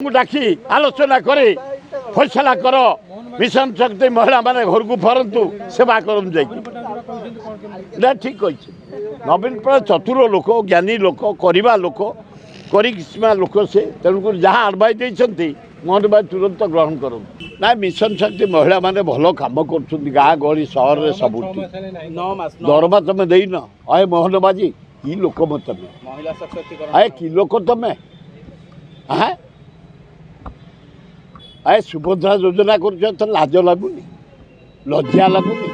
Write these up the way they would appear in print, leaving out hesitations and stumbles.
डाकी आलोचना करे फैसला कर मिशन शक्ति महिला माने घर को फरतु सेवा करम जाए ठीक कही नवीन पट्टनायक चतुर लोक ज्ञानी लोक करवा लोक करिश्मा लोक से तेणुक जहाँ आडवाइस देते मोहन भाई तुरंत ग्रहण कर ना मिशन शक्ति महिला माने भल कम कर गाँ गहली सहर में सब दरमा तुम देन अये मोहन बाजी कि लोक मत अये कि लोक तुम हाँ अरे सुभद्रा योजना कर लाज लगुनि लज्जा लगुनि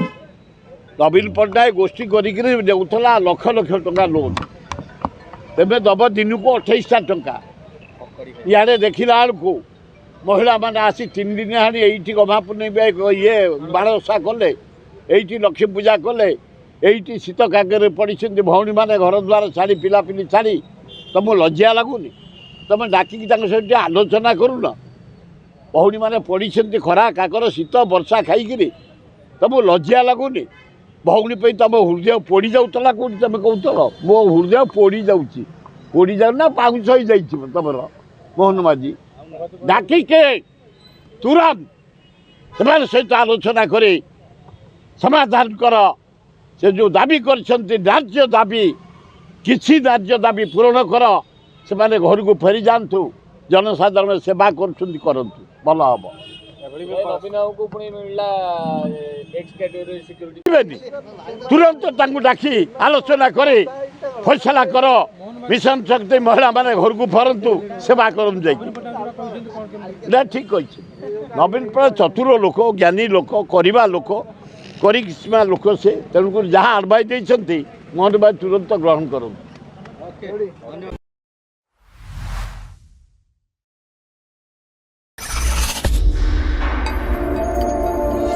नवीन पट्टनायक गोष्ठी करा लक्ष लक्ष टका लोन तेज दब दिन को 28टा टंका इे देखला बेलू महिला मैंने आसी 3 दिन हाँ ये गमापुनी ये बाणसा कले ये लक्ष्मी पूजा कले ये शीत कागर पड़ी भौणी मैंने घर द्वार छाड़ी पिलापिली छाड़ी तुम लज्जा लगुनि तुम डाकिक सहित आलोचना करूना भौणी मैंने पड़ी खरा काकर शीत वर्षा खाई तुम लज्जा लगुनि भौणी पे तुम हृदय पोड़ी जाऊला कौटी तुम कहूल मो हृदय पोड़ी जाऊ ना पाउंस हो जाइए तुम मोहन माझी डाकिके तुरंत से सहित आलोचना करे समाधान कर से जो दाबी कर दाबी किसी न्याय्य दाबी पूरण कर से माने घर को फेरी जातु जनसाधारण सेवा करतु भल हम तुरंत डाकी आलोचना करे फैसला कर मिशन शक्ति महिला माने घर को फरतु सेवा करम जाए ठीक कही नवीन पट्टनायक चतुर लोक ज्ञानी लोक करवा लोक करिश्मा लोक से तेणुक जहाँ आडवाइस देते मोहन भाई तुरंत ग्रहण कर